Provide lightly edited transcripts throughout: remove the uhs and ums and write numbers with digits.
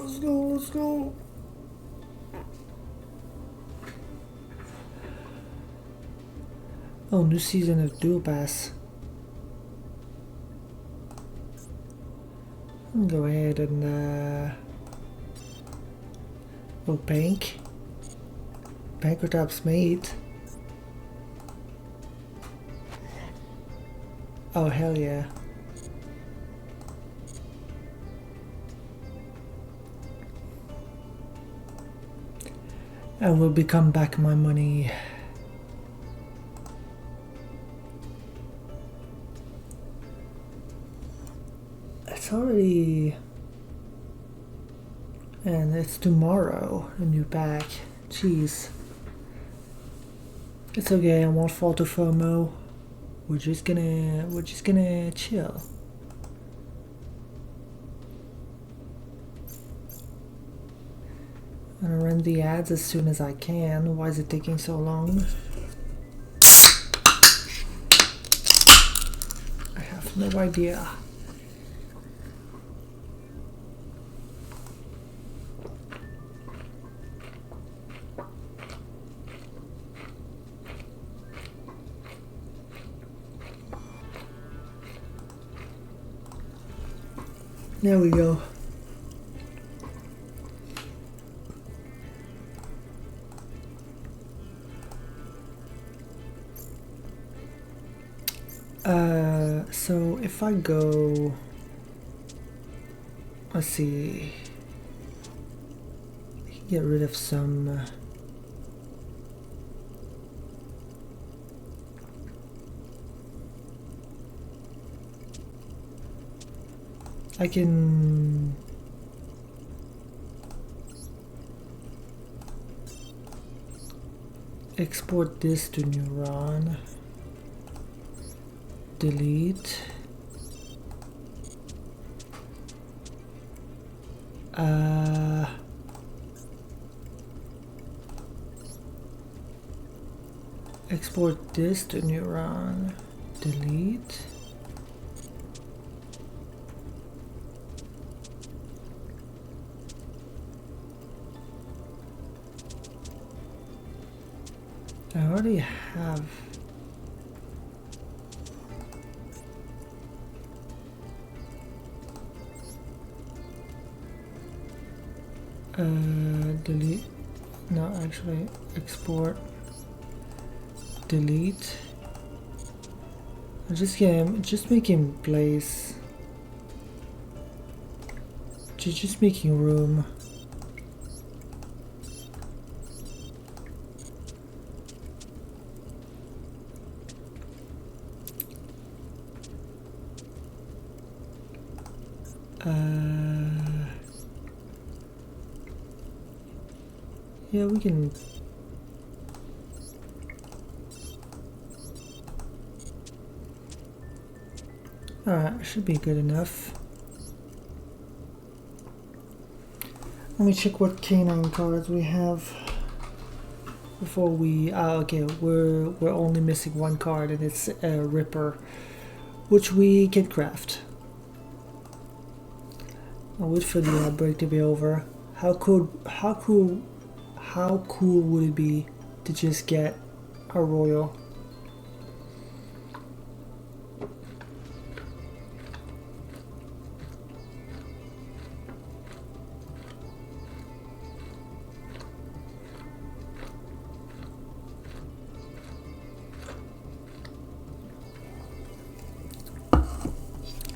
Let's go, let's go. Oh, new season of Dual Pass. Go ahead and oh, Bank. Bank or Top's mate. Oh, hell yeah. I will become back my money. It's already... And it's tomorrow, a new pack. Jeez. It's okay, I won't fall to FOMO. We're just gonna chill. I'm gonna run the ads as soon as I can. Why is it taking so long? I have no idea. There we go. So if I go, let's see, get rid of some. I can export this to Neuron. Delete. Export this to Neuron. Delete. I already have. Delete. No, actually, export. Delete. Just making place. Just making room. Yeah, we can. Alright, should be good enough. Let me check what canine cards we have before we. Okay, we're only missing one card, and it's a Ripper, which we can craft. I'll wait for the outbreak to be over. How cool would it be to just get a royal?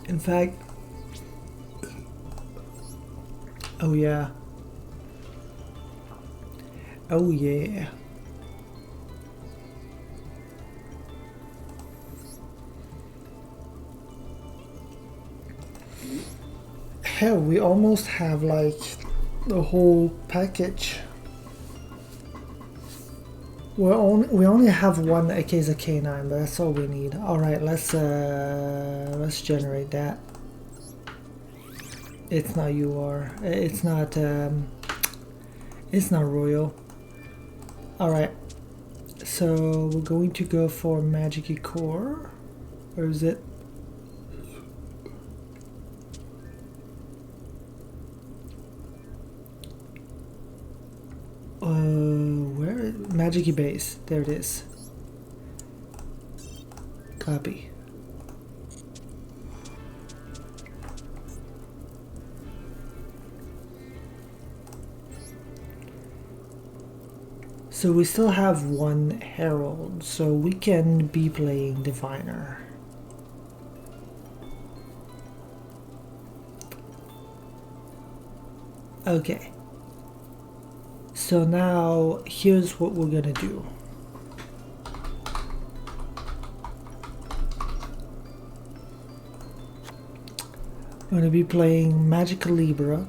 In fact, oh yeah. Oh yeah. Hell, we almost have like the whole package. We only have one case of canine, but that's all we need. All right, let's generate that. It's not UR. It's not royal. All right, so we're going to go for Magic Core, or is it? Where? Magic base. There it is. Copy. So we still have one Herald, so we can be playing Diviner. Okay. So now here's what we're gonna do. I'm gonna be playing Magical Libra.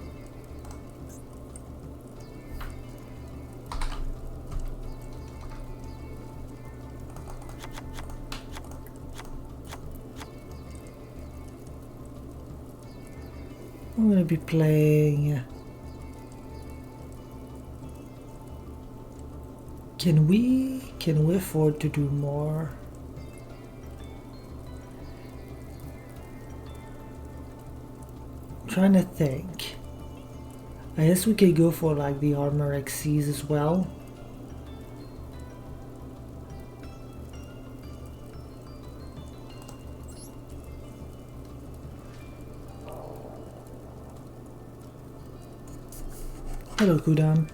I'm gonna be playing. Can we afford to do more? I'm trying to think. I guess we could go for like the Armor Xyz as well. Hello, Kudan.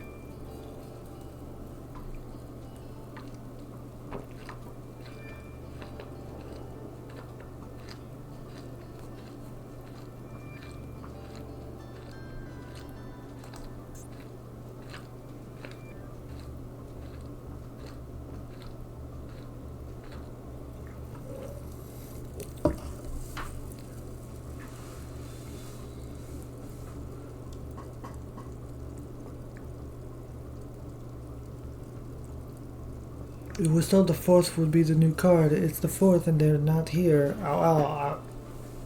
It was told the fourth would be the new card. It's the fourth and they're not here.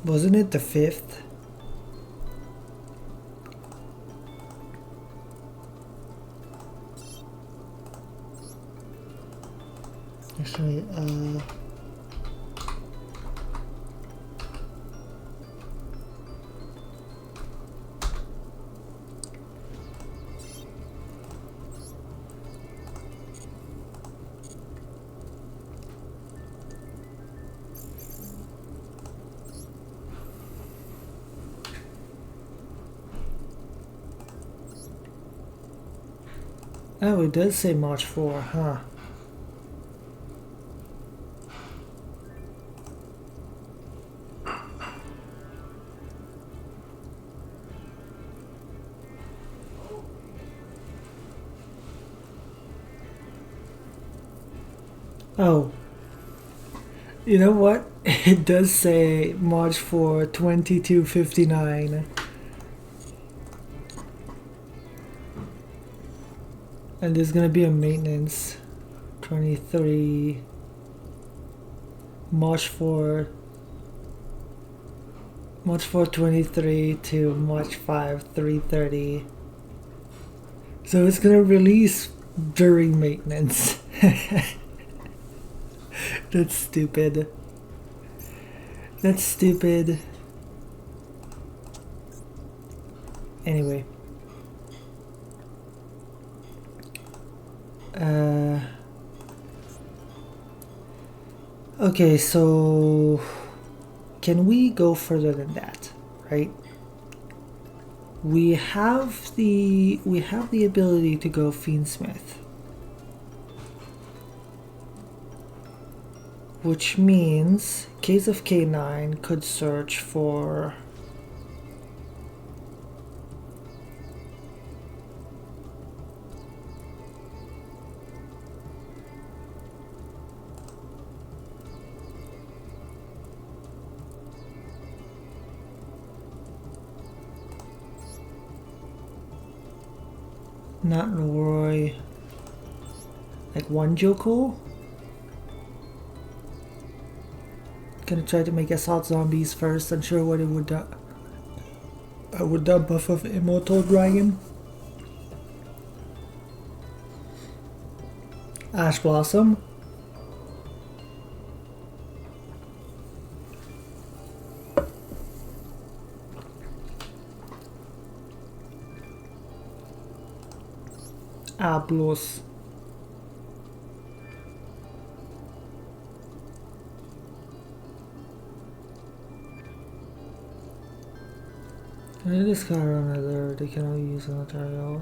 Wasn't it the fifth? Actually, oh, it does say March 4, huh? Oh, you know what? It does say March 4, 2259. And there's gonna be a maintenance. 23 March 4 23 to March 5 3:30. So it's gonna release during maintenance. That's stupid. That's stupid. Anyway. Okay, so can we go further than that, right? We have the ability to go Fiendsmith, which means Case of K9 could search for not Roy, like one Joko. Gonna try to make assault zombies first. Unsure what it would do. I would do buff of Immortal Dragon. Ash Blossom. Ablos. This guy another, they cannot use material.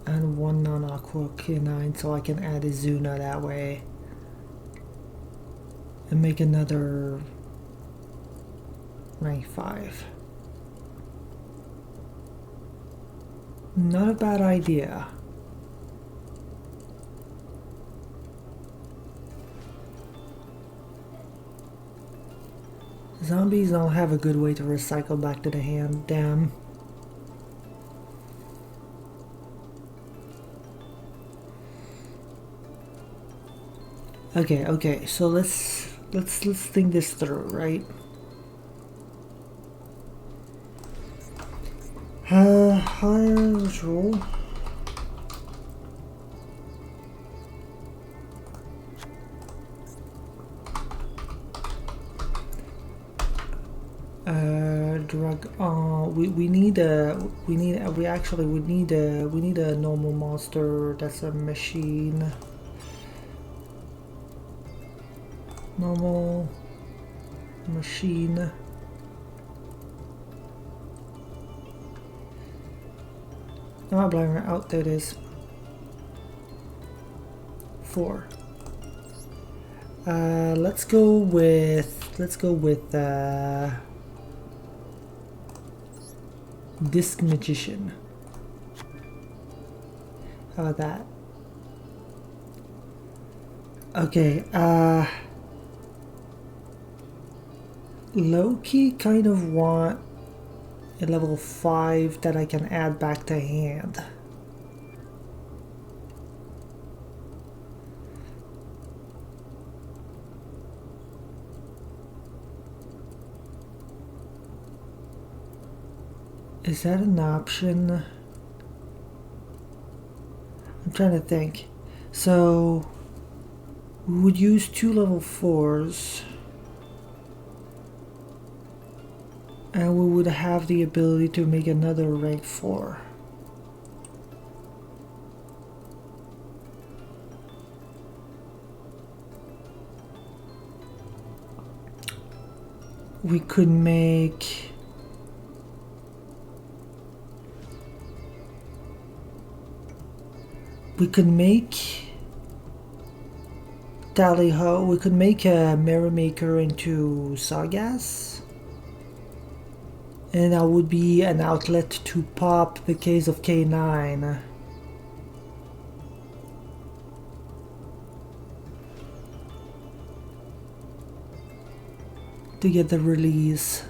And one non-aqua canine, so I can add a Zuna that way. And make another rank 5. Not a bad idea. Zombies don't have a good way to recycle back to the hand, damn. Okay, so let's think this through, right? Higher, let's roll. Drug. We need a normal monster that's a machine. Normal machine. Oh, blind out. There it is. 4. Let's go with Disc Magician. How about that? Okay, low-key kind of want a level 5 that I can add back to hand. Is that an option? I'm trying to think. So we would use 2 level 4s. And we would have the ability to make another rank 4. We could make Tally-Ho, we could make a Merrymaker into Sargass. And that would be an outlet to pop the case of K9. To get the release.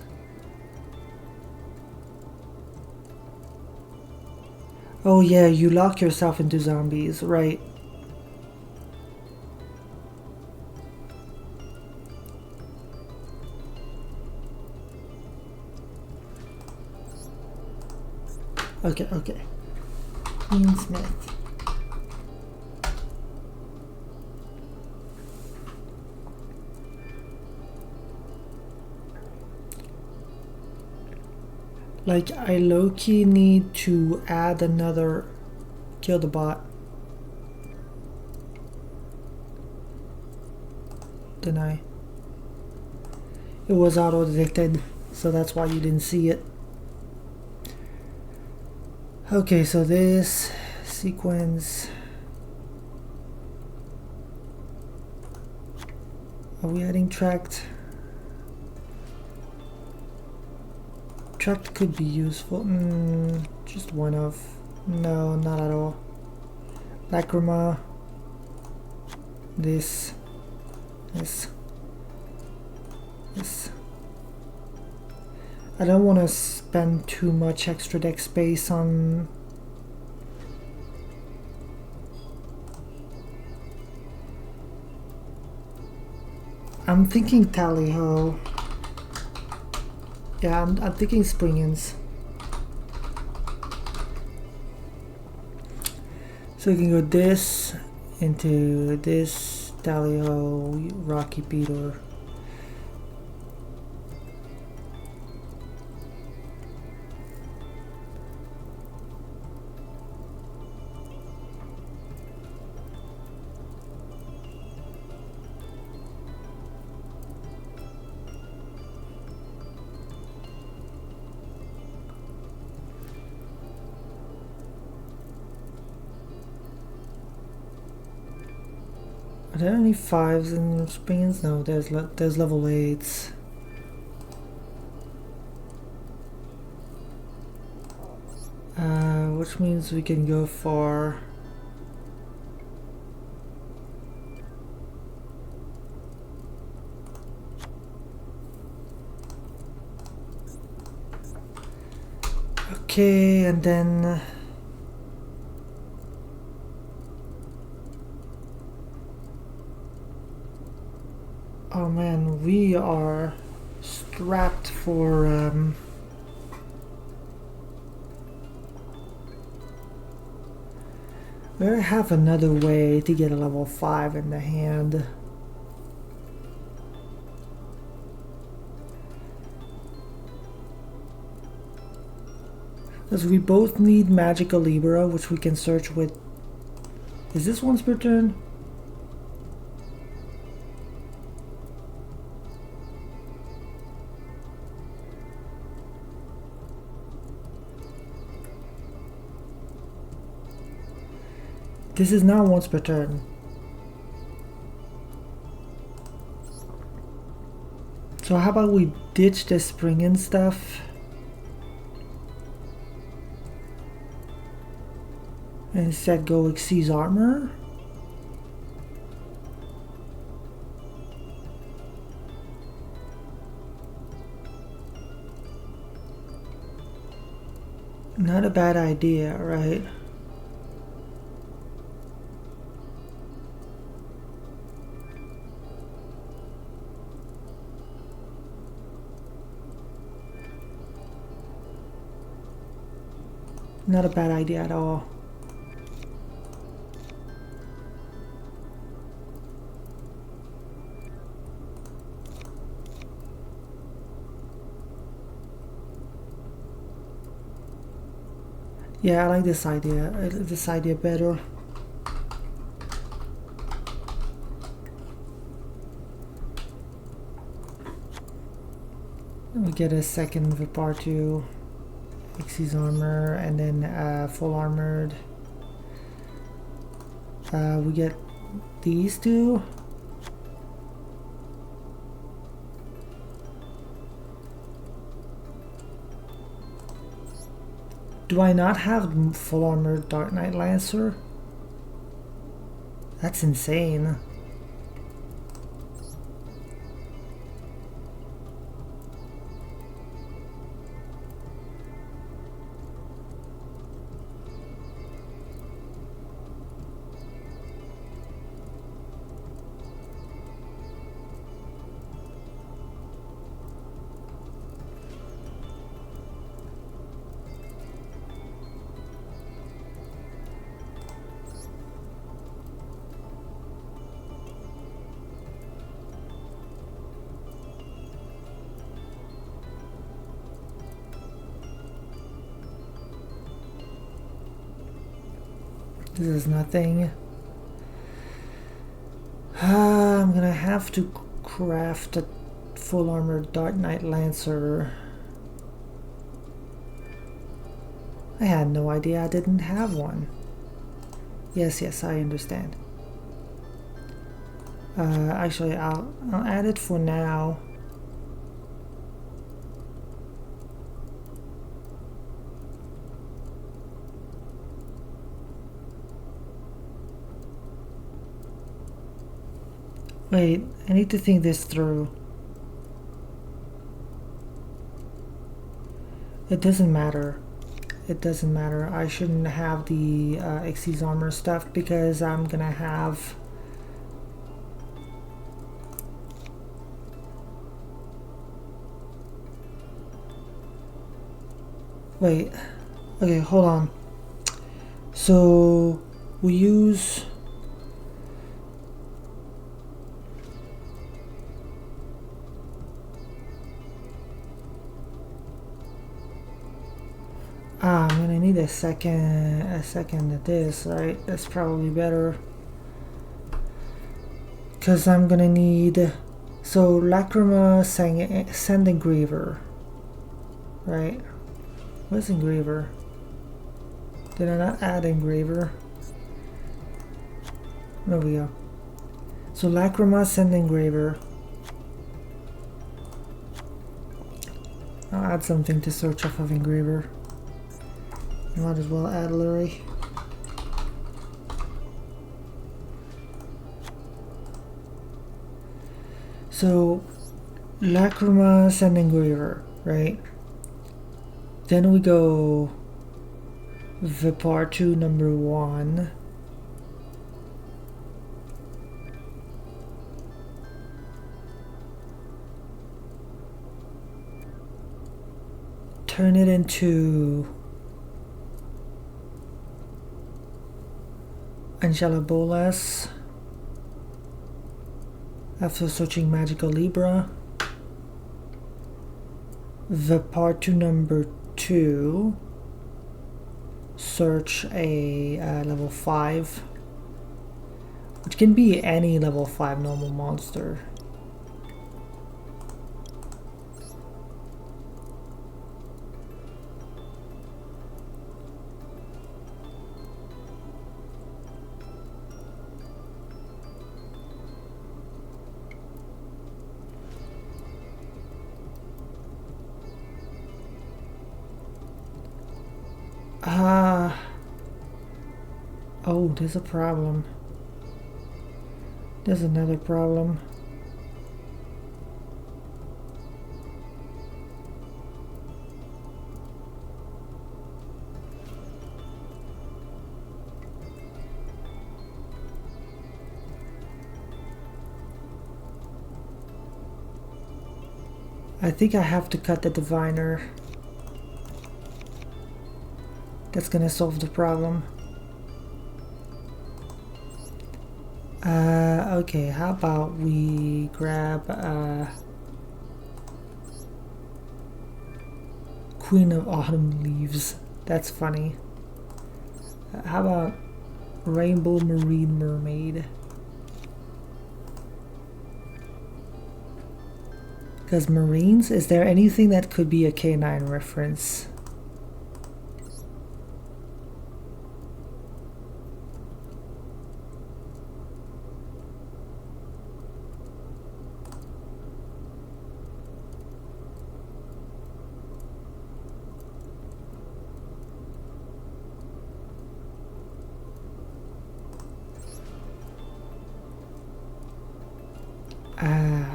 Oh yeah, you lock yourself into zombies, right? Okay. Ian Smith. Like, I low-key need to add another... Kill the bot. Deny. It was auto-detected, so that's why you didn't see it. Okay, so this sequence... Are we adding tracked? Tracked could be useful. Just one of. No, not at all. Lacrima. This. I don't want to spend too much extra deck space on... I'm thinking Tally-Ho. Yeah, I'm thinking Springans. So we can go this into this, Tally-Ho, Rocky Peter. Are there any 5s in spins? No, there's level 8s. Which means we can go for okay, and then oh man, we are strapped for we have another way to get a level 5 in the hand. Because we both need Magical Libra, which we can search with. Is this once per turn? This is now once per turn. So how about we ditch the spring and stuff and instead go Xyz Armor? Not a bad idea, right? Not a bad idea at all. Yeah, I like this idea. This idea better. We get a second Vipartu, Xyz Armor, and then full armored. We get these two. Do I not have full armored Dark Knight Lancer? That's insane. This is nothing. I'm gonna have to craft a full armored Dark Knight Lancer. I had no idea I didn't have one. Yes, I understand. Actually, I'll add it for now. Wait, I need to think this through. It doesn't matter. It doesn't matter. I shouldn't have the Xyz Armor stuff because I'm gonna have... Wait. Okay, hold on. So we use... I'm gonna need a second of this, right? That's probably better. Cause I'm gonna need, so Lacrima Sand Engraver, right? What's Engraver? Did I not add Engraver? There we go. So Lacrima, Sand Engraver. I'll add something to search off of Engraver. I might as well add Lurie. So Lacrima, Sand Engraver, right? Then we go Vipartu number 1. Turn it into Angela Bolas after searching Magical Libra. Vipartu number 2, search a level 5, which can be any level 5 normal monster. Oh, there's a problem. There's another problem. I think I have to cut the diviner. That's gonna solve the problem. Okay, how about we grab Queen of Autumn Leaves. That's funny. How about Rainbow Marine Mermaid? Because Marines, is there anything that could be a K9 reference?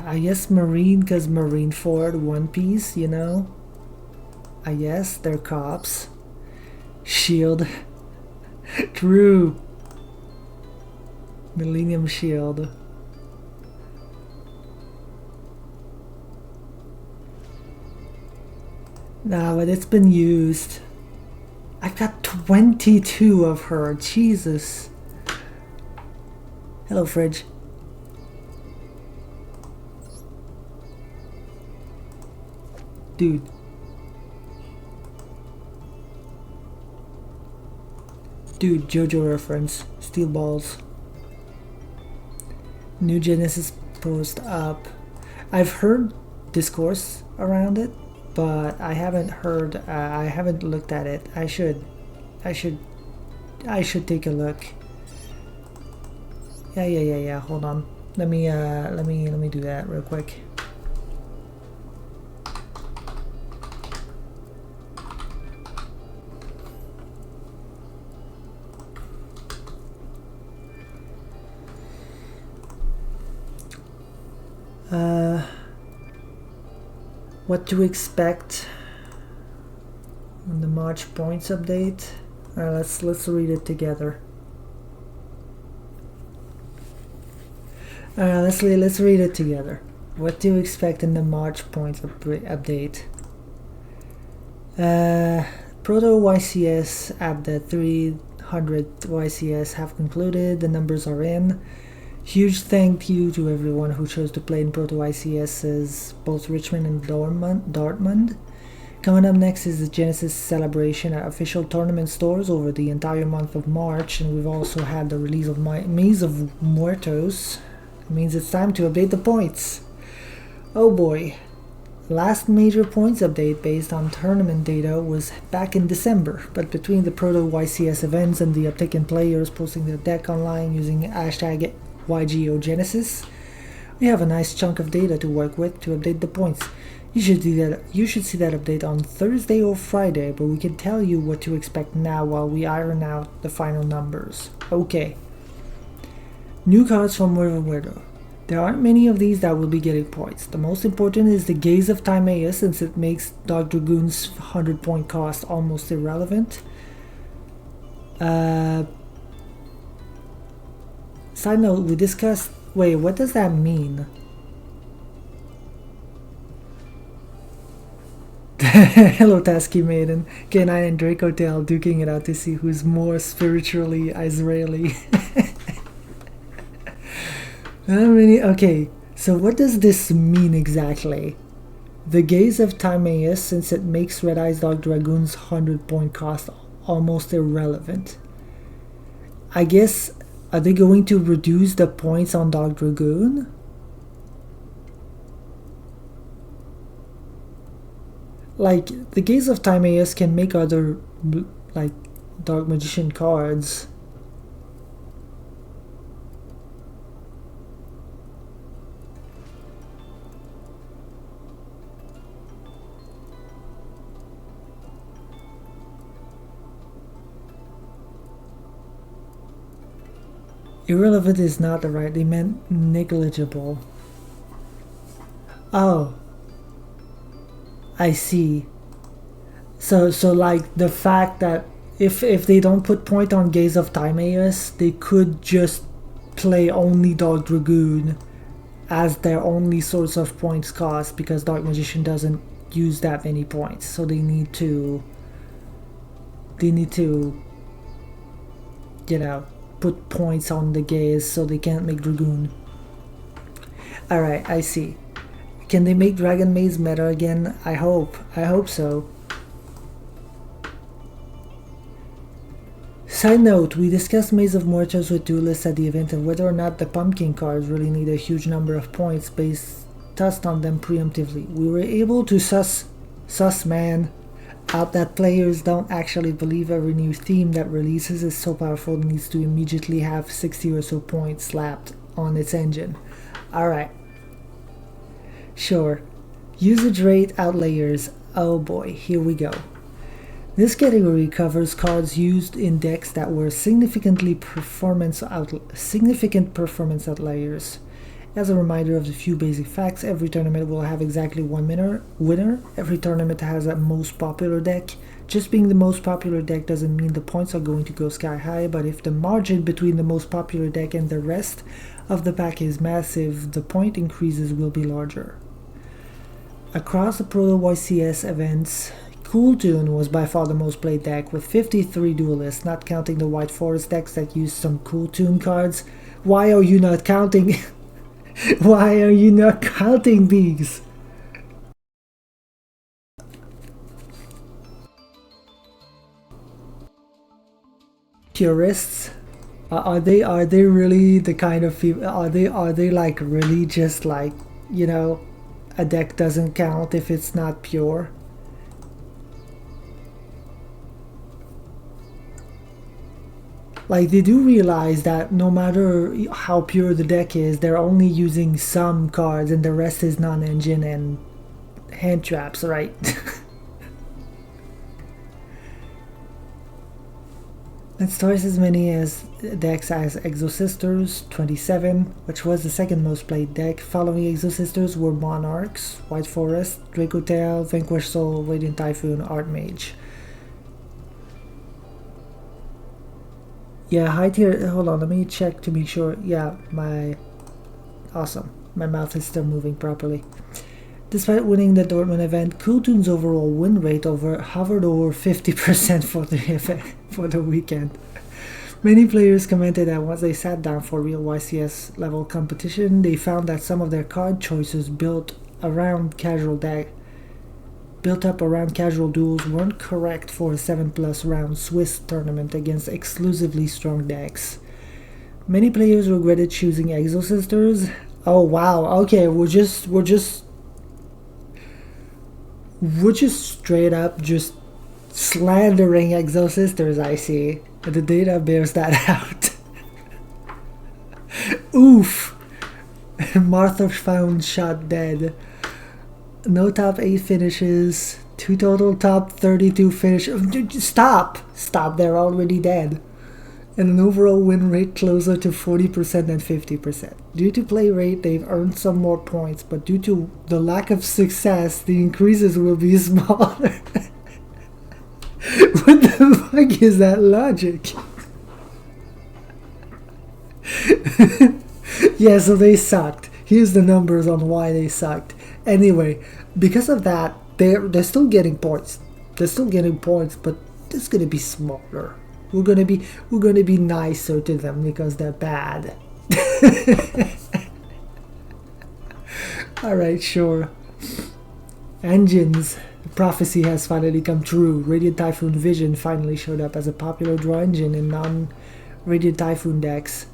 I guess Marine, because Marineford, One Piece, you know? I guess they're cops. Shield. True. Millennium Shield. Nah, but it's been used. I've got 22 of her. Jesus. Hello, Fridge. Dude. Dude, JoJo reference. Steel balls. New Genesis post up. I've heard discourse around it, but I haven't heard, I haven't looked at it. I should take a look. Yeah. Hold on. Let me do that real quick. What to expect on the March points update? Let's read it together. Let's read it together. What to expect in the March points update? Proto YCS update 300 YCS have concluded. The numbers are in. Huge thank you to everyone who chose to play in Proto ICS's both Richmond and Dortmund. Coming up next is the Genesis Celebration at official tournament stores over the entire month of March, and we've also had the release of Maze of Muertos. It means it's time to update the points. Oh boy. Last major points update based on tournament data was back in December, but between the Proto YCS events and the uptick in players posting their deck online using hashtag YGO Genesis, we have a nice chunk of data to work with to update the points. You should see that update on Thursday or Friday, but we can tell you what to expect now while we iron out the final numbers. Okay. New cards from River. There aren't many of these that will be getting points. The most important is the Gaze of Timaeus, since it makes Dark Dragoon's 100-point cost almost irrelevant. Side note, we discussed... Wait, what does that mean? Hello, Tasky Maiden. K9 and Draco Tail duking it out to see who's more spiritually Israeli. Okay, so what does this mean exactly? The Gaze of Timaeus, since it makes Red Eyes Dark Dragoon's 100-point cost almost irrelevant. I guess, are they going to reduce the points on Dark Dragoon? Like, the Gaze of Timaeus can make other, like, Dark Magician cards. Irrelevant is not the right, they meant negligible. Oh. I see. So like the fact that if they don't put point on Gaze of Timaeus, they could just play only Dark Dragoon as their only source of points cost, because Dark Magician doesn't use that many points. So they need to you know, put points on the Gaze so they can't make Dragoon. Alright, I see. Can they make Dragon Maze meta again? I hope so. Side note, we discussed Maze of Mortals with duelists at the event and whether or not the pumpkin cards really need a huge number of points based on them preemptively. We were able to suss out that players don't actually believe every new theme that releases is so powerful it needs to immediately have 60 or so points slapped on its engine. Alright. Sure. Usage rate outliers. Oh boy, here we go. This category covers cards used in decks that were significant performance outliers. As a reminder of the few basic facts, every tournament will have exactly one winner. Every tournament has a most popular deck. Just being the most popular deck doesn't mean the points are going to go sky high, but if the margin between the most popular deck and the rest of the pack is massive, the point increases will be larger. Across the Proto YCS events, Cool Tune was by far the most played deck, with 53 duelists, not counting the White Forest decks that used some Cool Tune cards. Why are you not counting? Why are you not counting these? Purists? Are they really the kind of people? Are they like really just like, you know, a deck doesn't count if it's not pure? Like, they do realize that no matter how pure the deck is, they're only using some cards and the rest is non-engine and hand traps, right? It's twice as many as decks as Exosisters, 27, which was the second most played deck. Following Exosisters were Monarchs, White Forest, Draco Tail, Vanquish Soul, Radiant Typhoon, Archmage. Yeah, high tier, hold on, let me check to make sure. Yeah, awesome. My mouth is still moving properly. Despite winning the Dortmund event, Cool Tune's overall win rate hovered over 50% for the weekend. Many players commented that once they sat down for real YCS level competition, they found that some of their card choices built up around casual duels weren't correct for a 7+ round Swiss tournament against exclusively strong decks. Many players regretted choosing Exosisters. Oh wow, okay, we're just straight up just slandering Exosisters, I see. The data bears that out. Oof! Martha found shot dead. No top 8 finishes. 2 total top 32 finishes. Stop! Stop, they're already dead. And an overall win rate closer to 40% than 50%. Due to play rate, they've earned some more points, but due to the lack of success, the increases will be smaller. What the fuck is that logic? Yeah, so they sucked. Here's the numbers on why they sucked. Anyway, because of that, they're still getting points. They're still getting points, but it's gonna be smaller. We're gonna be nicer to them because they're bad. Alright, sure. Engines. The prophecy has finally come true. Radiant Typhoon Vision finally showed up as a popular draw engine in non-Radiant Typhoon decks.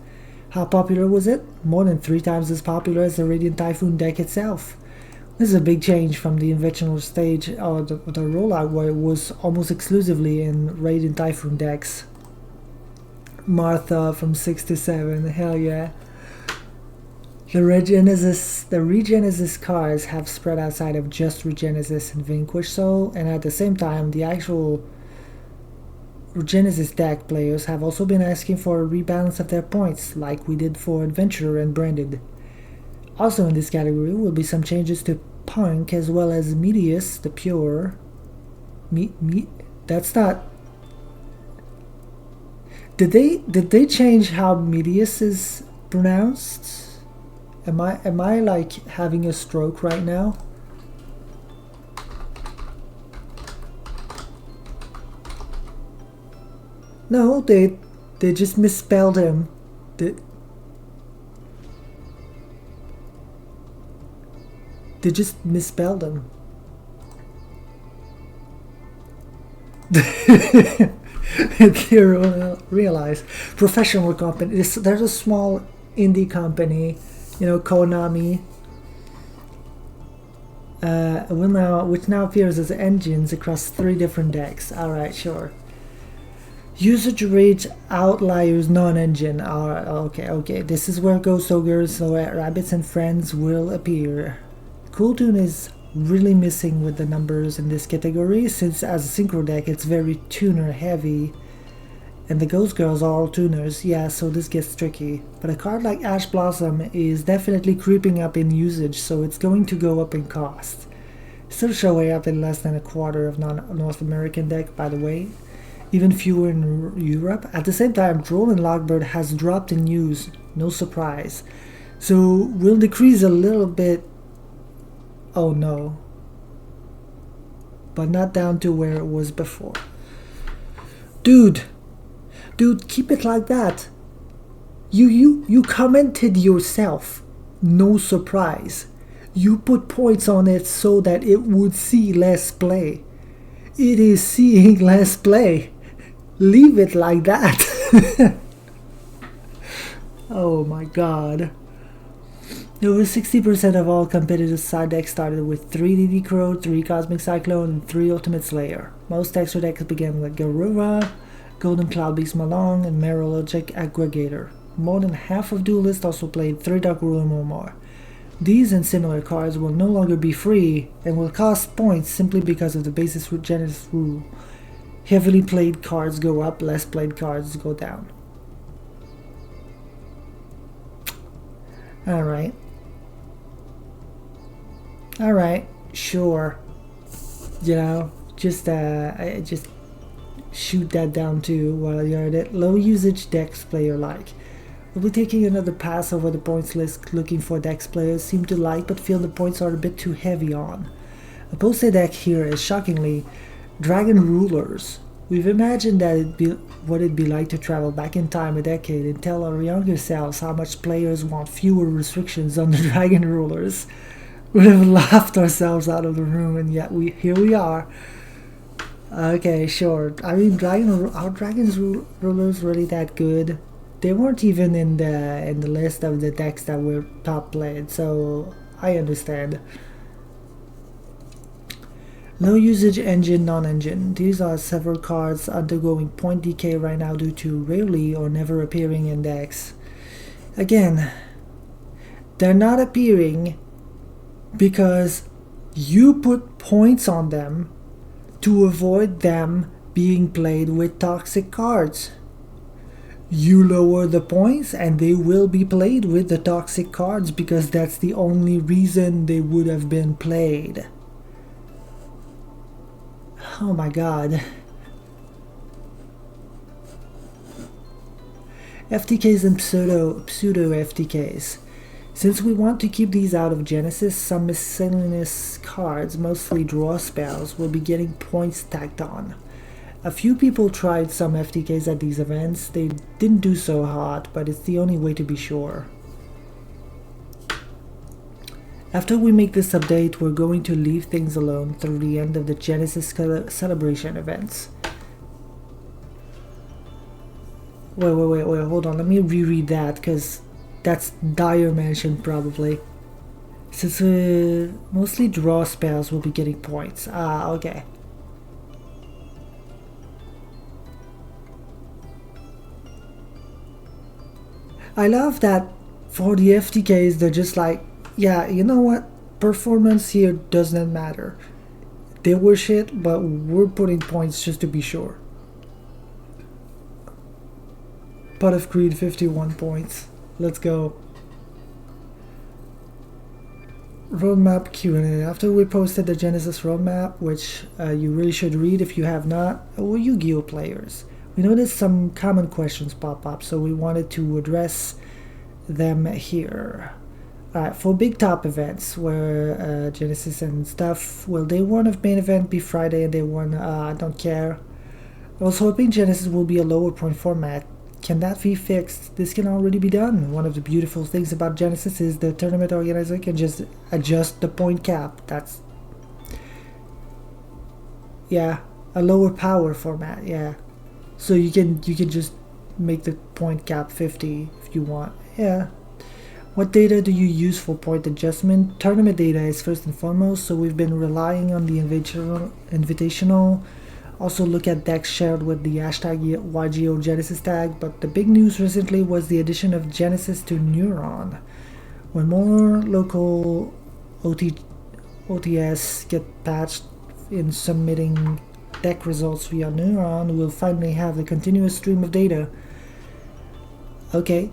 How popular was it? More than 3 times as popular as the Radiant Typhoon deck itself. This is a big change from the inventional stage or the rollout where it was almost exclusively in Radiant Typhoon decks. Martha from 6 to 7, hell yeah. The Regenesis cards have spread outside of just Regenesis and Vanquish Soul, and at the same time, the actual Regenesis deck players have also been asking for a rebalance of their points, like we did for Adventurer and Branded. Also in this category will be some changes to Punk as well as Medius, the Pure. That's not... Did they change how Medius is pronounced? Am I like having a stroke right now? No, they just misspelled him. They just misspelled him. They realize professional company. There's a small indie company, you know, Konami, which now appears as engines across 3 different decks. Alright, sure. Usage rate outliers non-engine are okay. This is where Ghost Ogres, so Rabbits and Friends will appear. Cool Tune is really missing with the numbers in this category, since as a synchro deck it's very tuner heavy, and the Ghost Girls are all tuners, yeah, so this gets tricky. But a card like Ash Blossom is definitely creeping up in usage, so it's going to go up in cost. Still showing up in less than a quarter of North American deck, by the way, even fewer in Europe. At the same time, Droll and Lockbird has dropped in use, no surprise, so will decrease a little bit. Oh no, but not down to where it was before. Dude, keep it like that. You commented yourself. No surprise. You put points on it so that it would see less play. It is seeing less play. Leave it like that. Oh my god. Over 60% of all competitive side decks started with 3 DD Crow, 3 Cosmic Cyclone, and 3 Ultimate Slayer. Most extra decks began with Garura, Golden Cloud Beast Malong, and Merologic Aggregator. More than half of duelists also played 3 Dark Ruler or more. These and similar cards will no longer be free and will cost points simply because of the basis Genesis rule. Heavily played cards go up, less played cards go down. Alright, sure. You know, just shoot that down too while you're at it. Low usage decks player like. We'll be taking another pass over the points list, looking for decks players seem to like but feel the points are a bit too heavy on. A post-it deck here is shockingly Dragon Rulers. We've imagined that what it'd be like to travel back in time a decade and tell our younger selves how much players want fewer restrictions on the Dragon Rulers. We'd have laughed ourselves out of the room, and yet here we are. Okay, sure. I mean, are Dragon's Rulers really that good? They weren't even in the list of the decks that were top played, so I understand. Low usage engine, non-engine. These are several cards undergoing point decay right now due to rarely or never appearing in decks. Again, They're not appearing because you put points on them to avoid them being played with toxic cards. You lower the points and they will be played with the toxic cards because that's the only reason they would have been played. Oh my god. FTKs and pseudo FTKs. Since we want to keep these out of Genesis, some miscellaneous cards, mostly draw spells, will be getting points tacked on. A few people tried some FTKs at these events. They didn't do so hot, but it's the only way to be sure. After we make this update, we're going to leave things alone through the end of the Genesis celebration events. Wait, hold on, let me reread that, because that's Dire Mansion probably. Since mostly draw spells will be getting points. Ah, okay. I love that for the FTKs, they're just like, yeah, you know what? Performance here doesn't matter. They were shit, but we're putting points just to be sure. Pot of Greed, 51 points. Let's go. Roadmap Q&A. After we posted the Genesis roadmap, which you really should read if you have not, or Yu-Gi-Oh players, we noticed some common questions pop up, so we wanted to address them here. For big top events where Genesis and stuff, will day one of main event be Friday and day one I don't care. I was hoping Genesis will be a lower point format. Can that be fixed? This can already be done. One of the beautiful things about Genesis is the tournament organizer can just adjust the point cap. That's, yeah, a lower power format, yeah. So you can just make the point cap 50 if you want. Yeah. What data do you use for point adjustment? Tournament data is first and foremost, so we've been relying on the invitational. Also look at decks shared with the hashtag YGO Genesis tag, but the big news recently was the addition of Genesis to Neuron. When more local OTS get patched in submitting deck results via Neuron, we'll finally have a continuous stream of data. Okay.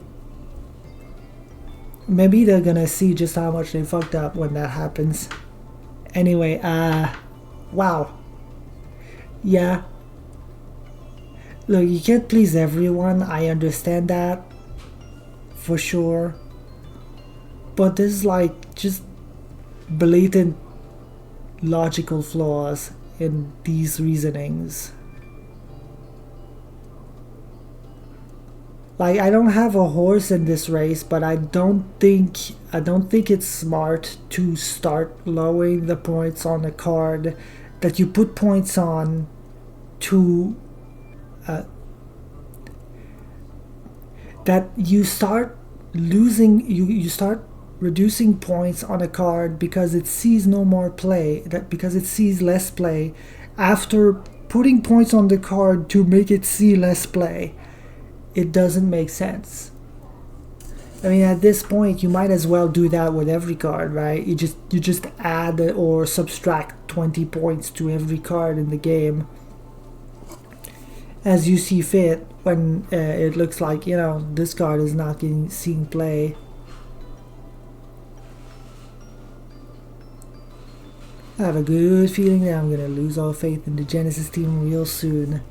Maybe they're gonna see just how much they fucked up when that happens. Anyway, wow. Yeah. Look, you can't please everyone, I understand that. For sure. But there's like just blatant logical flaws in these reasonings. Like, I don't have a horse in this race, but I don't think it's smart to start lowering the points on a card that you put points on to that you start losing, you start reducing points on a card because it sees no more play, because it sees less play after putting points on the card to make it see less play. It doesn't make sense. I mean, at this point, you might as well do that with every card, right? You just add or subtract 20 points to every card in the game as you see fit when it looks like, you know, this card is not seeing play. I have a good feeling that I'm gonna lose all faith in the Genesis team real soon.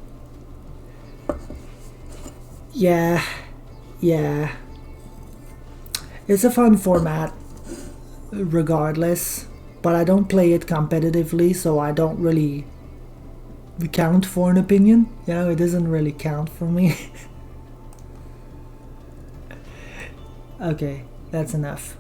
Yeah. It's a fun format, regardless, but I don't play it competitively, so I don't really count for an opinion. You know, it doesn't really count for me. Okay, that's enough.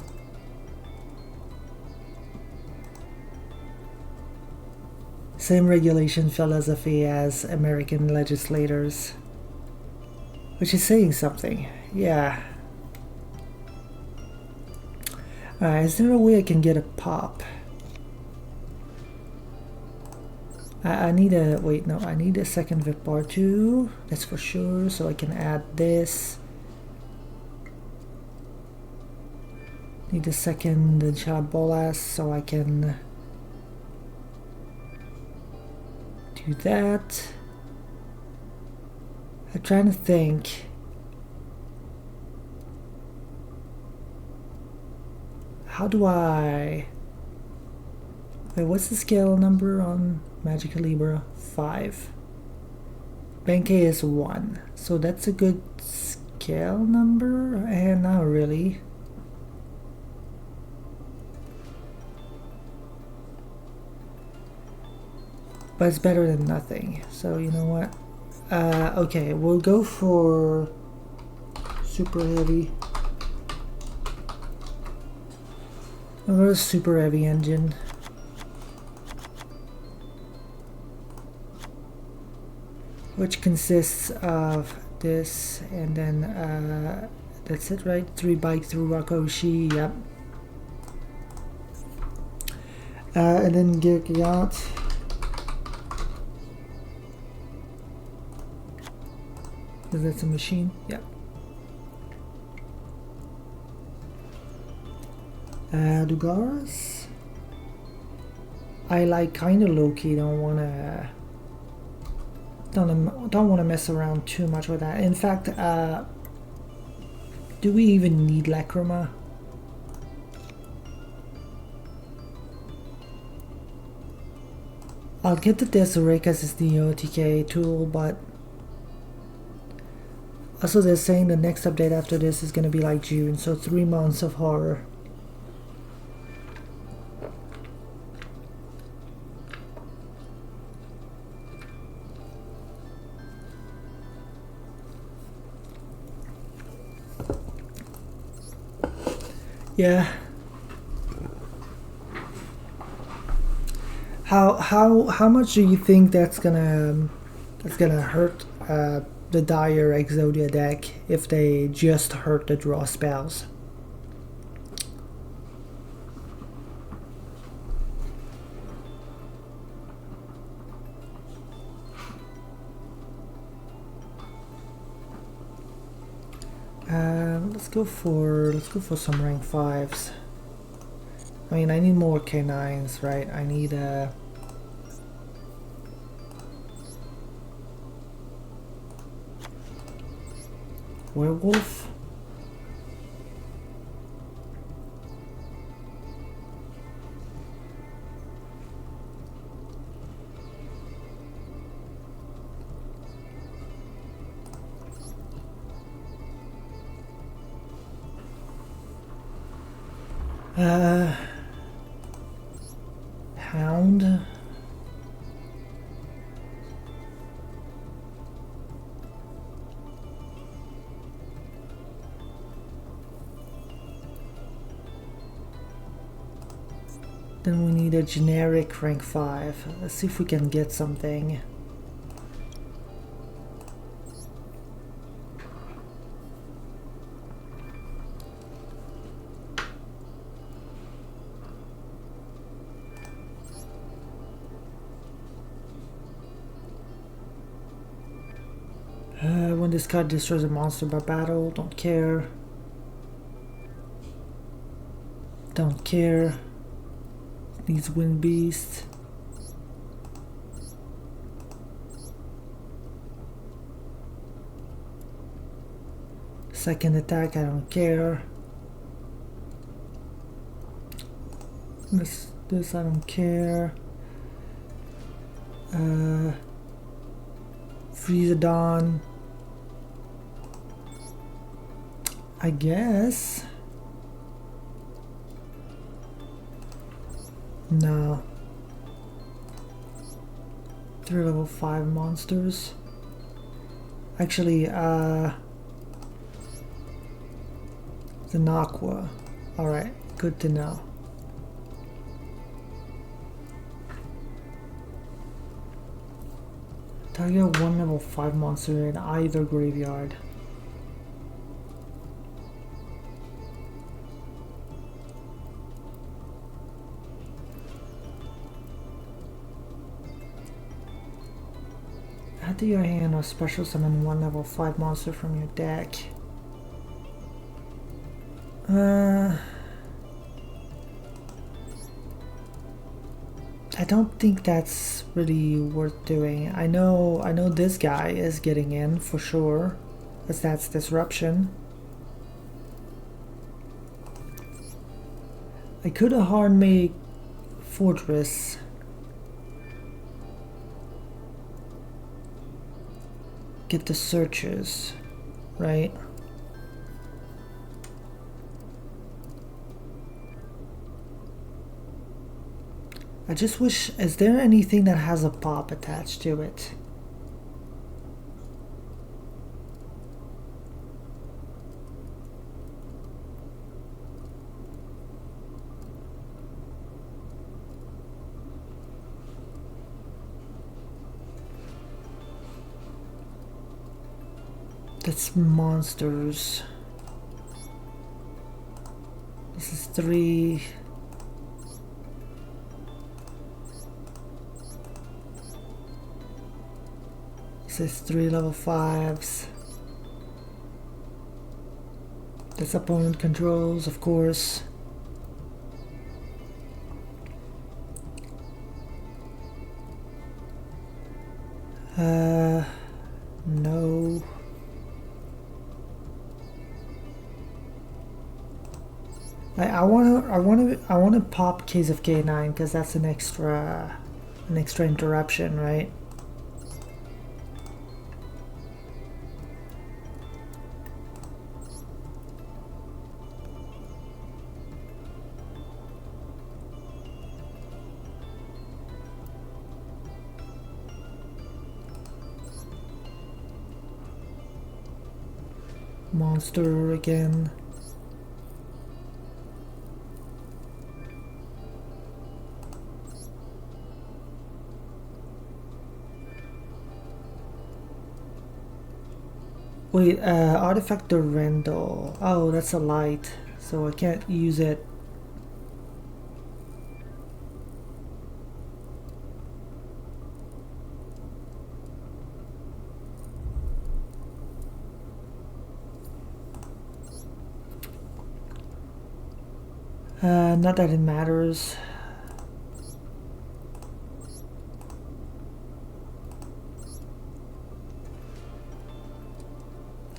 Same regulation philosophy as American legislators. Which is saying something. Yeah. Is there a way I can get a pop? I need a... Wait, no. I need a second VIP bar too. That's for sure. So I can add this. Need a second Enchant Bolas so I can do that. I'm trying to think. How do I... Wait, what's the scale number on Magicalibra? 5. Benkei is 1. So that's a good scale number? And not really. But it's better than nothing. So you know what? Okay, we'll go for super heavy. I'll go to super heavy engine. Which consists of this and then that's it, right? 3 bike through Rakoshi, yep. And then Girkayat. Is that a machine? Yeah. Dugaras. I like kind of low-key. Don't wanna mess around too much with that. In fact, do we even need Lacrima? I'll get the Desiree because it's the OTK tool, but also they're saying the next update after this is gonna be like June, so 3 months of horror. Yeah. How much do you think that's gonna hurt the Dire Exodia deck if they just hurt the draw spells? Let's go for some rank 5s. I mean, I need more K9s, right? I need a werewolf. Hound. Then we need a generic rank 5. Let's see if we can get something. When this card destroys a monster by battle, don't care. Don't care. Needs Wind Beast. Second attack, I don't care. This I don't care. Freezadon. I guess. No. 3 level 5 monsters. Actually, the Nakwa. Alright, good to know. Target 1 level 5 monster in either graveyard. Add to your hand or special summon 1 level 5 monster from your deck. I don't think that's really worth doing. I know this guy is getting in for sure, because that's disruption. I could have hard made fortress. Get the searches, right? I just wish, is there anything that has a pop attached to it? That's monsters. This is 3. This is 3 level 5s. This opponent controls, of course. No. I wanna pop Case of K9 because that's an extra interruption, right? Monster again. Wait, Artifact Durendal. Oh, that's a light, so I can't use it. Not that it matters.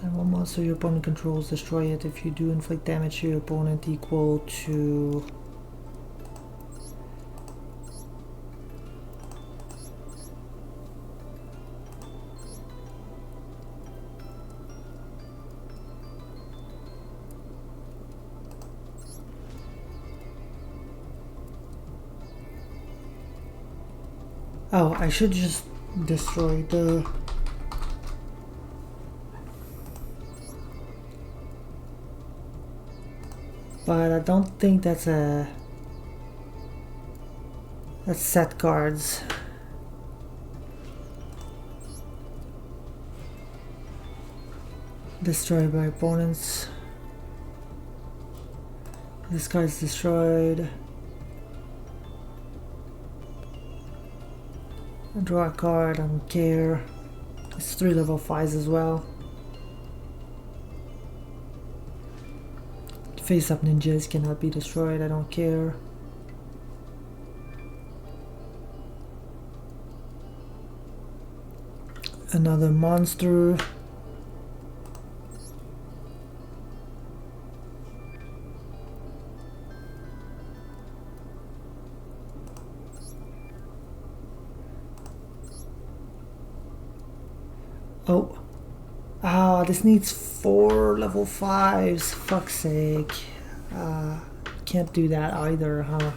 And one monster your opponent controls, destroy it. If you do inflict damage to your opponent equal to... Oh, I should just destroy the... But I don't think that's that's set cards. Destroyed by opponents. This card's destroyed. I draw a card, I don't care. It's 3 level 5s as well. Face up ninjas cannot be destroyed, I don't care. Another monster. Oh. Ah, this needs 4 level 5s. Fuck's sake. Can't do that either, huh?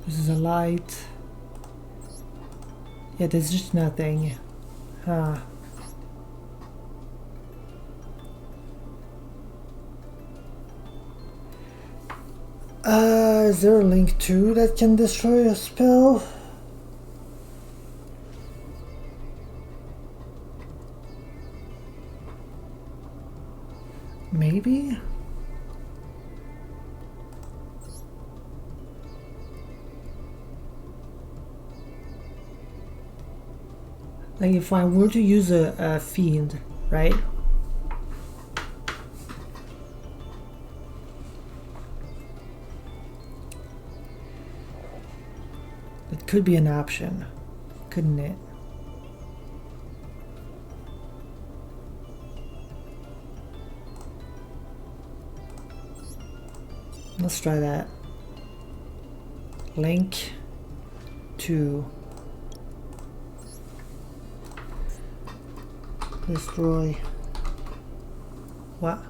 This is a light. Yeah, there's just nothing. Huh. Is there a link 2 that can destroy a spell? Maybe? Like if I were to use a fiend, right? It could be an option, couldn't it? Let's try that. Link to destroy. What?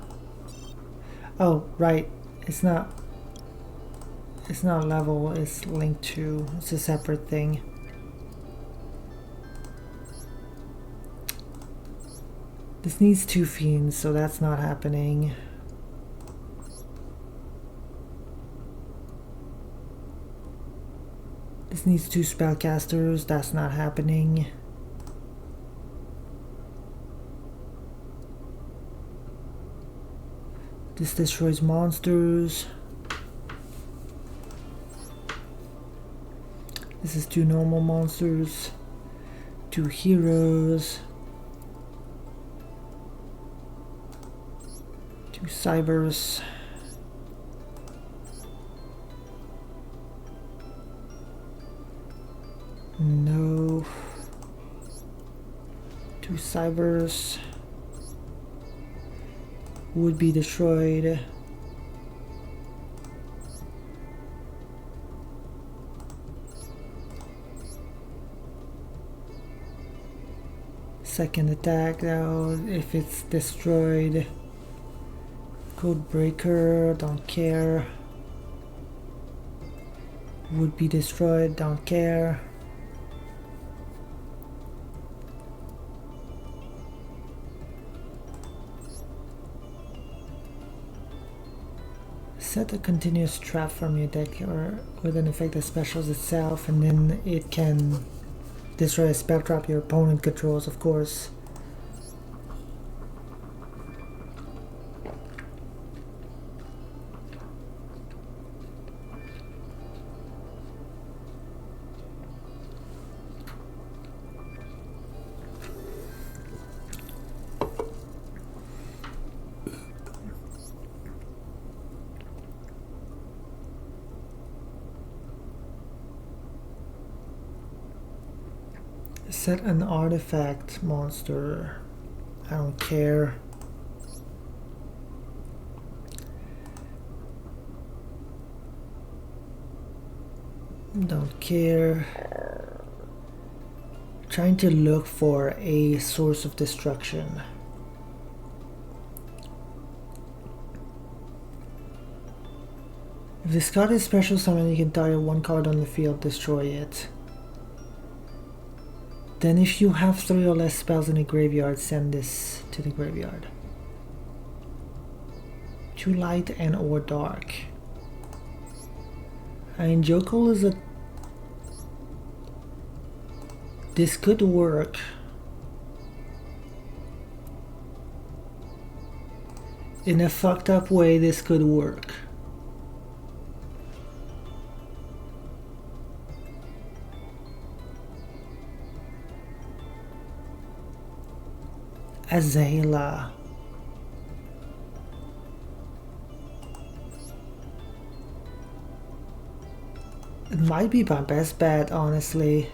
Oh, right. It's not level, it's linked to. It's a separate thing. This needs 2 fiends, so that's not happening. This needs 2 spellcasters, that's not happening. This destroys monsters. This is 2 normal monsters, 2 heroes, 2 cybers. No. 2 cybers would be destroyed. Second attack though, if it's destroyed. Code breaker, don't care. Would be destroyed, don't care. Set a continuous trap from your deck or with an effect that specials itself, and then it can destroy a spell trap your opponent controls, of course. Set an artifact monster. I don't care. Don't care. Trying to look for a source of destruction. If this card is special summon, you can target 1 card on the field, destroy it. Then if you have 3 or less spells in the graveyard, send this to the graveyard. 2 light and or dark. And Jokul is a... This could work. In a fucked up way, this could work. Azela. It might be my best bet, honestly.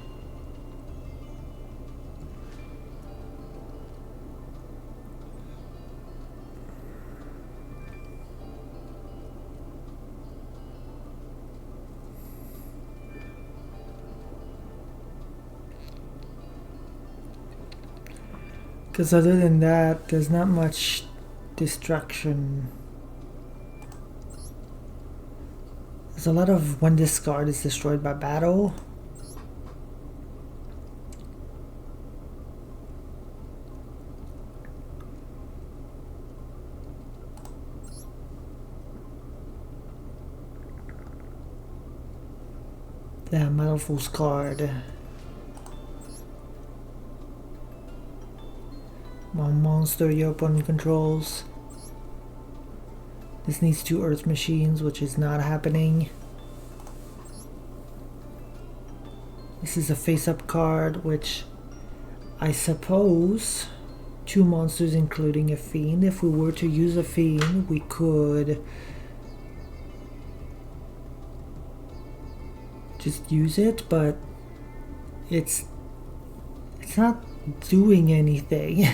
Because other than that, there's not much destruction. There's a lot of when this card is destroyed by battle. The Metal Fool's card. One monster your opponent controls. This needs 2 Earth Machines, which is not happening. This is a face-up card, which I suppose 2 monsters including a fiend. If we were to use a fiend, we could just use it, but it's not doing anything.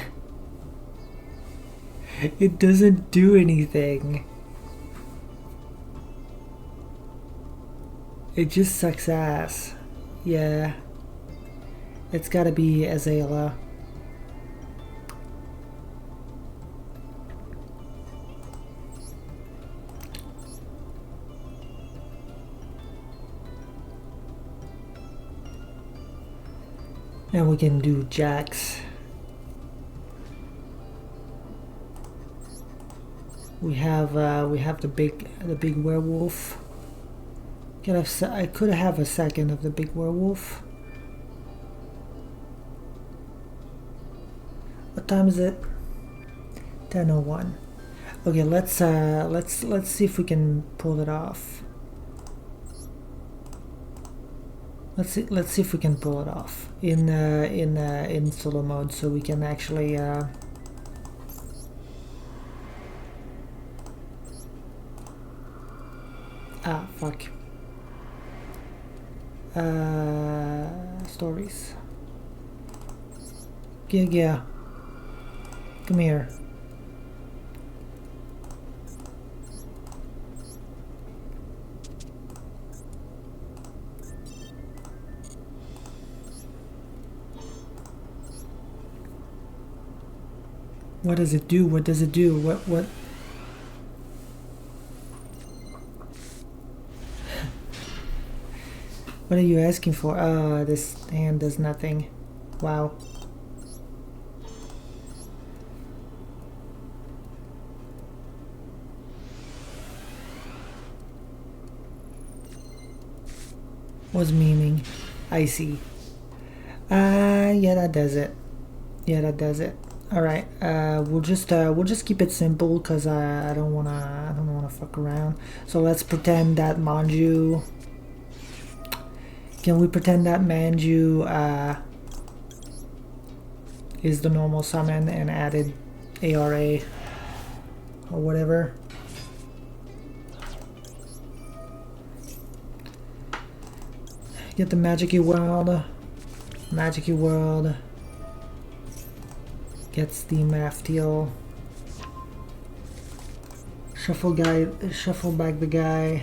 It doesn't do anything. It just sucks ass. Yeah. It's gotta be Azala. And we can do Jax. We have the big werewolf. I could have a second of the big werewolf. What time is it? 10:01. Okay, let's see if we can pull it off. Let's see if we can pull it off in solo mode, so we can actually fuck. Stories. Yeah. Come here. What does it do? What does it do? What? What are you asking for? This hand does nothing. Wow. Was memeing. I see. Yeah, that does it. Yeah, that does it. All right. We'll just keep it simple because I don't wanna fuck around. So let's pretend that Manju. Can we pretend that Manju is the normal summon and added ARA or whatever? Get the Magic-y World. Magic-y World gets the Maftiel. Shuffle back the guy.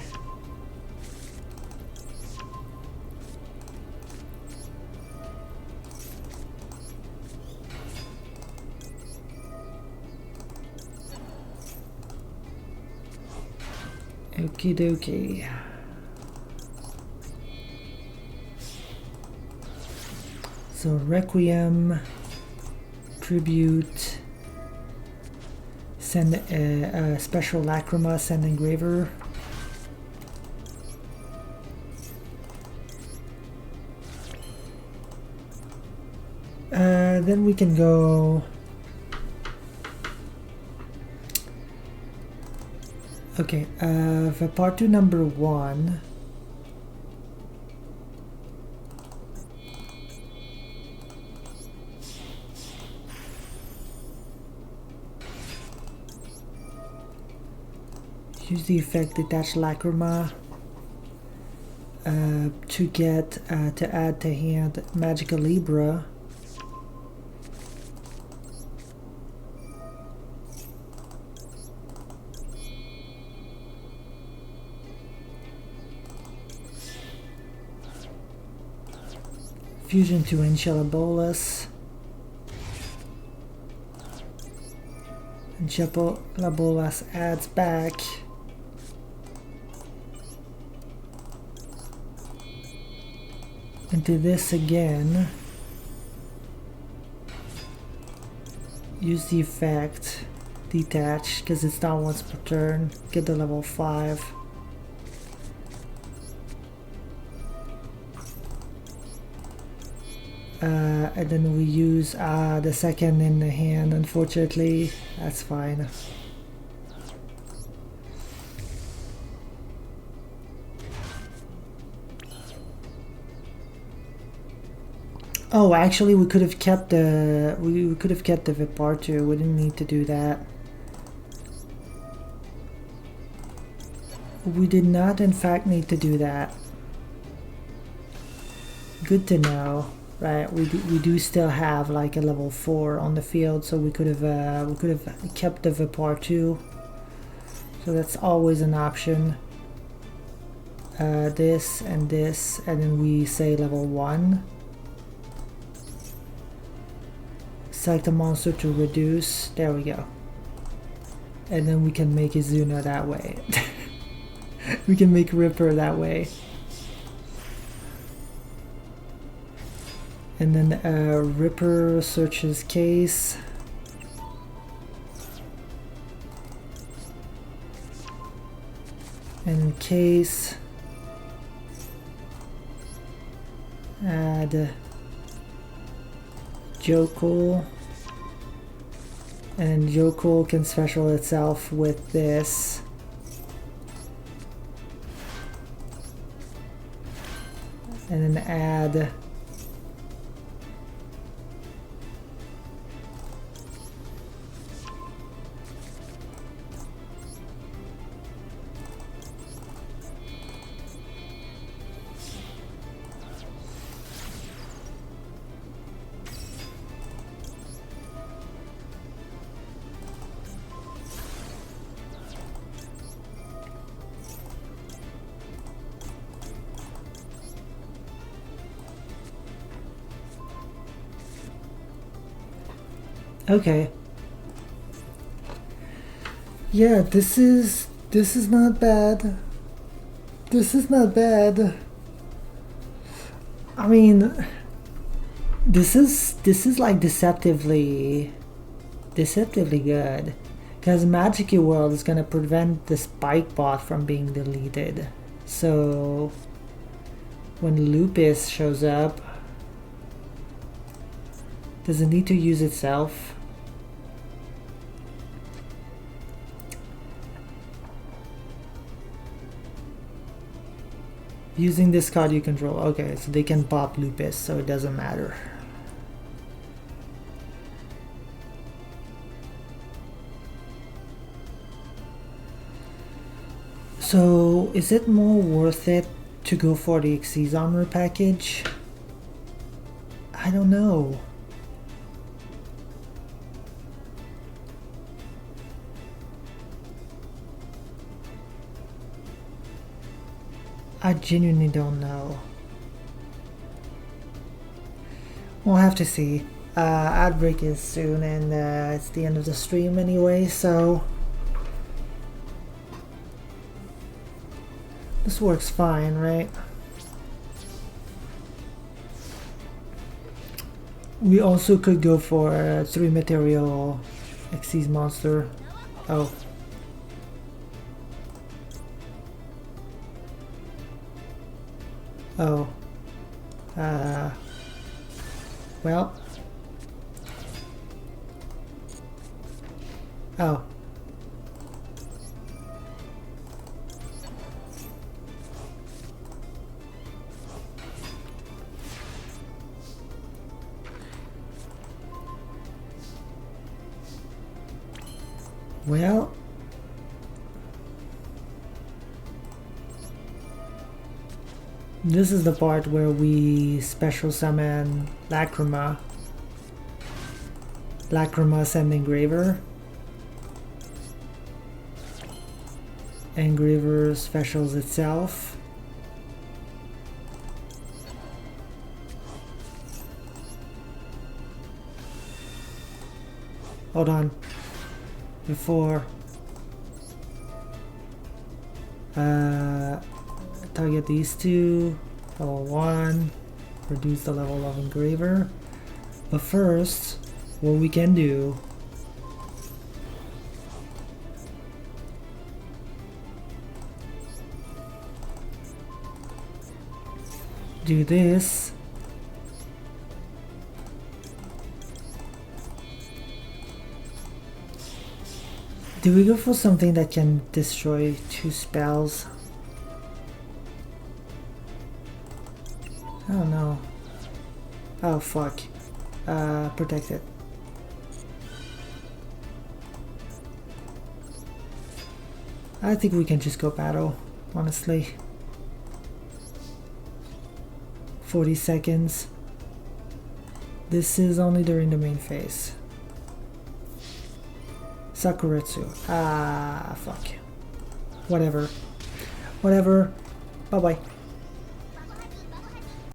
Okie dokie. So Requiem, Tribute, send a special Lacrima, send Engraver. Then we can go. Okay, for part 2 number 1. Use the effect Detach Lacrima to get to add to hand Magica Libra. Fusion to Inshallah Bolas. Inshallah Bolas adds back. Into this again. Use the effect Detach because it's not once per turn. Get the level 5. And then we use the second in the hand. Unfortunately, that's fine. Oh, actually, we could have kept the we could have kept the Vipartu. We didn't need to do that. We did not, in fact, need to do that. Good to know, right? We do still have like a level 4 on the field, so we could have kept the Vipartu. So that's always an option. This, and then we say level 1. Select a monster to reduce. There we go. And then we can make Izuna that way. We can make Ripper that way. And then Ripper searches case. And case. Add Jokul. And Jokul can special itself with this. And then add okay. Yeah, this is not bad. This is not bad. I mean, this is like deceptively good, because Magic World is gonna prevent the Spike Bot from being deleted. So when Lupus shows up, does it need to use itself? Using this card you control. Okay, so they can pop Lupus, so it doesn't matter. So is it more worth it to go for the Xyz Armor package? I don't know. I genuinely don't know. We'll have to see. Ad break is soon, and it's the end of the stream anyway, so this works fine, right? We also could go for a 3 material Xyz monster. Oh. Oh. Well. Oh. Well. This is the part where we special summon Lacrima. Lacrima send Engraver. Engraver specials itself. Hold on. Before target these two, level 1, reduce the level of Engraver. But first, what we can do this. Do we go for something that can destroy 2 spells? I don't know. Oh fuck. Protect it. I think we can just go battle, honestly. 40 seconds. This is only during the main phase. Sakuretsu. Ah, fuck. Whatever. Whatever. Bye-bye.